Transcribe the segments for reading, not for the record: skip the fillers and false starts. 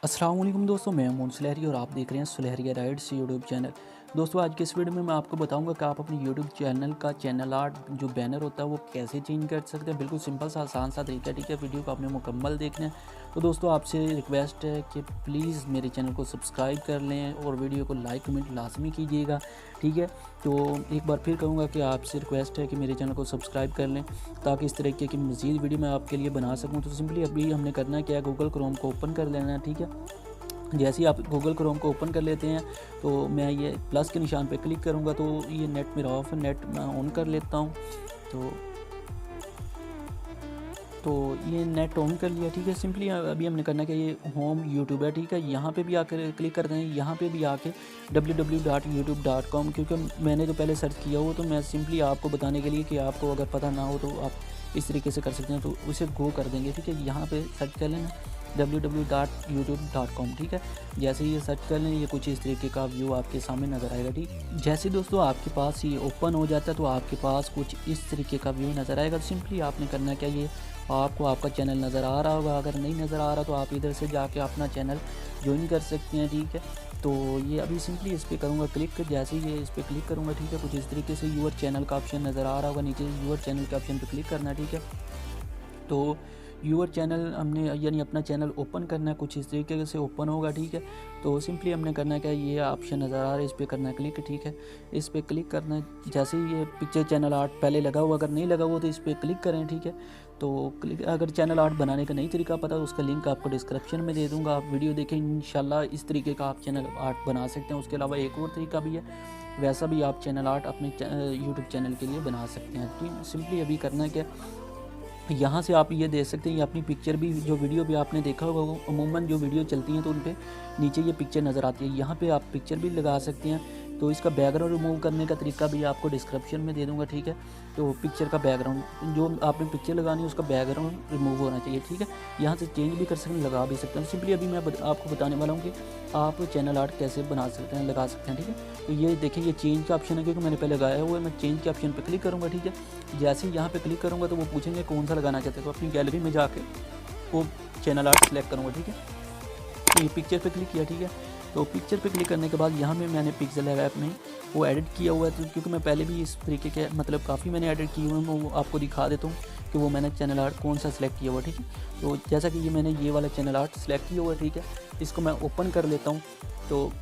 अस्सलाम वालेकुम दोस्तों, मैं मोहम्मद सुलहरी और आप देख रहे हैं सुलहरिया राइड्स यूट्यूब चैनल। दोस्तों, आज के इस वीडियो में मैं आपको बताऊंगा कि आप अपने यूट्यूब चैनल का चैनल आर्ट जो बैनर होता है वो कैसे चेंज कर सकते हैं। बिल्कुल सिंपल सा आसान सा तरीका है, ठीक है। वीडियो को आपने मुकम्मल देखना है। तो दोस्तों, आपसे रिक्वेस्ट है कि प्लीज़ मेरे चैनल को सब्सक्राइब कर लें और वीडियो को लाइक कमेंट लाजमी कीजिएगा, ठीक है। तो एक बार फिर कहूँगा कि आपसे रिक्वेस्ट है कि मेरे चैनल को सब्सक्राइब कर लें ताकि इस तरीके की मज़ीद वीडियो मैं आपके लिए बना सकूँ। तो सिंपली अभी हमने करना क्या है, गूगल क्रोम को ओपन कर लेना है, ठीक है। जैसे ही आप गूगल क्रोम को ओपन कर लेते हैं तो मैं ये प्लस के निशान पे क्लिक करूँगा तो ये नेट मेरा ऑफ है, नेट मैं ऑन कर लेता हूँ। तो तो ये नेट ऑन कर लिया, ठीक है। सिंपली अभी हमने करना है कि ये होम यूट्यूब है, ठीक है। यहाँ पे भी आकर क्लिक कर दें, यहाँ पे भी आके www.youtube.com, क्योंकि मैंने तो पहले सर्च किया हो तो मैं सिंपली आपको बताने के लिए कि आपको अगर पता ना हो तो आप इस तरीके से कर सकते हैं। तो उसे गो कर देंगे, ठीक है। यहाँ पे सर्च कर लेना www.youtube.com, ठीक है। जैसे ही ये सर्च कर लें ये कुछ इस तरीके का व्यू आपके सामने नज़र आएगा, ठीक। जैसे दोस्तों आपके पास ये ओपन हो जाता है तो आपके पास कुछ इस तरीके का व्यू नज़र आएगा। तो सिंपली आपने करना क्या, ये आपको आपका चैनल नज़र आ रहा होगा, अगर नहीं नज़र आ रहा तो आप इधर से जाके अपना चैनल ज्वाइन कर सकते हैं, ठीक है। तो ये अभी सिंपली इस पर करूँगा क्लिक। जैसे ही ये इस पर क्लिक करूँगा, ठीक है, कुछ इस तरीके से यूअर चैनल का ऑप्शन नज़र आ रहा होगा, नीचे यूअर चैनल के ऑप्शन पर क्लिक करना है, ठीक है। तो यूअर चैनल हमने यानी अपना चैनल ओपन करना है, कुछ इस तरीके से ओपन होगा, ठीक है। तो सिंपली हमने करना है क्या, ये ऑप्शन नज़र आ रहा है, इस पर करना है क्लिक, ठीक है। इस पर क्लिक करना है। जैसे ही ये पिक्चर चैनल आर्ट पहले लगा हुआ, अगर नहीं लगा हुआ तो इस पर क्लिक करें, ठीक है। तो क्लिक, अगर चैनल आर्ट बनाने का नई तरीका पता है उसका लिंक आपको डिस्क्रिप्शन में दे दूँगा, आप वीडियो देखें। इंशाल्लाह इस तरीके का आप चैनल आर्ट बना सकते हैं। उसके अलावा एक और तरीका भी है, वैसा भी आप चैनल आर्ट अपने यूट्यूब चैनल के लिए बना सकते हैं, ठीक। सिंपली अभी करना है क्या, यहाँ से आप ये देख सकते हैं, ये अपनी पिक्चर भी जो वीडियो भी आपने देखा होगा वो अमूमन जो वीडियो चलती हैं तो उन पे नीचे ये पिक्चर नज़र आती है। यहाँ पे आप पिक्चर भी लगा सकते हैं। तो इसका बैकग्राउंड रिमूव करने का तरीका भी आपको डिस्क्रिप्शन में दे दूँगा, ठीक है। तो पिक्चर का बैकग्राउंड जो आपने पिक्चर लगानी है उसका बैकग्राउंड रिमूव होना चाहिए, ठीक है। यहाँ से चेंज भी कर सकते हैं, लगा भी सकते हैं। सिंपली अभी मैं आपको बताने वाला हूँ कि आप चैनल आर्ट कैसे बना सकते हैं, लगा सकते हैं, ठीक है। तो ये देखिए, ये चेंज का ऑप्शन है क्योंकि मैंने पहले लगाया हुआ है। मैं चेंज के ऑप्शन पर क्लिक करूँगा, ठीक है। जैसे ही यहाँ पे क्लिक करूँगा तो वो पूछेंगे कौन सा लगाना चाहते हैं, तो अपनी गैलरी में जाके वो चैनल आर्ट सेलेक्ट करूँगा, ठीक है। तो ये पिक्चर पे क्लिक किया, ठीक है। तो पिक्चर पे क्लिक करने के बाद यहाँ में मैंने पिक्सल ऐप में वो एडिट किया हुआ है, तो क्योंकि मैं पहले भी इस तरीके के मतलब काफ़ी मैंने एडिट किए हुए हैं, मैं वो आपको दिखा देता हूँ कि वो मैंने चैनल आर्ट कौन सा सिलेक्ट किया हुआ है, ठीक है। तो जैसा कि ये मैंने ये वाला चैनल आर्ट सेलेक्ट किया हुआ है, ठीक है। इसको मैं ओपन कर लेता हूँ। तो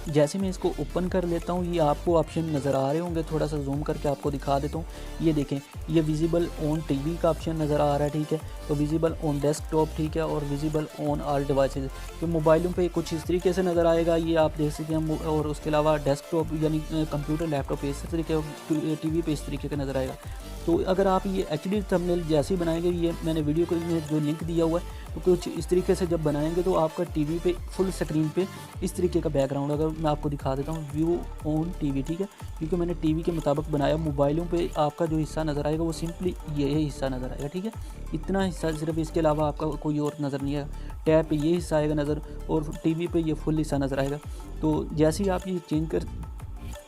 जैसे मैं इसको ओपन कर लेता हूँ, ये आपको ऑप्शन नज़र आ रहे होंगे, थोड़ा सा जूम करके आपको दिखा देता हूँ। ये देखें, ये विजिबल ऑन टीवी का ऑप्शन नज़र आ रहा है, ठीक है। तो विजिबल ऑन डेस्कटॉप, ठीक है, और विजिबल ऑन ऑल डिवाइसेज। तो मोबाइलों पे कुछ इस तरीके से नज़र आएगा, ये आप देख सकते हैं। और उसके अलावा डेस्कटॉप यानी कंप्यूटर लैपटॉप इस तरीके, टीवी पे इस तरीके का नज़र आएगा। तो अगर आप ये HD थंबनेल जैसे ही बनाएंगे, ये मैंने वीडियो को जो लिंक दिया हुआ है, तो कुछ इस तरीके से जब बनाएंगे तो आपका टीवी पे फुल स्क्रीन पे इस तरीके का बैकग्राउंड, अगर मैं आपको दिखा देता हूँ, व्यू ऑन टीवी, ठीक है। क्योंकि मैंने टीवी के मुताबिक बनाया। मोबाइलों पे आपका जो हिस्सा नज़र आएगा वो सिंपली ये हिस्सा नज़र आएगा, ठीक है। इतना हिस्सा सिर्फ, इसके अलावा आपका कोई और नज़र नहीं आएगा। टैब पे ये हिस्सा आएगा नज़र और टीवी पे ये फुल हिस्सा नज़र आएगा। तो जैसे ही आप ये चेंज कर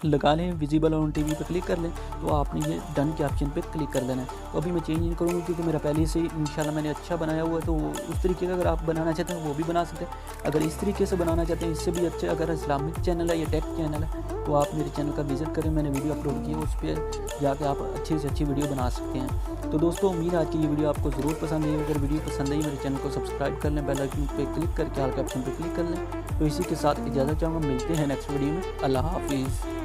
लगा लें, विजिबल ऑन टीवी पे क्लिक कर लें, तो आपने ये डन के ऑप्शन पे क्लिक कर देना है। तो अभी मैं चेंज नहीं करूँगा क्योंकि मेरा पहले से इंशाल्लाह मैंने अच्छा बनाया हुआ है। तो उस तरीके का अगर आप बनाना चाहते हैं वो भी बना सकते हैं। अगर इस तरीके से बनाना चाहते हैं, इससे भी अच्छे, अगर इस्लामिक चैनल है या टेक चैनल है तो आप मेरे चैनल का विजिट करें, मैंने वीडियो अपलोड की है, उस पर जाकर आप अच्छी से अच्छी वीडियो बना सकते हैं। तो दोस्तों, उम्मीद है आज की ये वीडियो आपको ज़रूर पसंद आई। अगर वीडियो पसंद आई मेरे चैनल को सब्सक्राइब कर लें, बेल आइकन पर क्लिक करके ऑल के ऑप्शन पर क्लिक कर लें। तो इसी के साथ इजाज़त चाहूँगा, मिलते हैं नेक्स्ट वीडियो में। अल्लाह हाफिज़।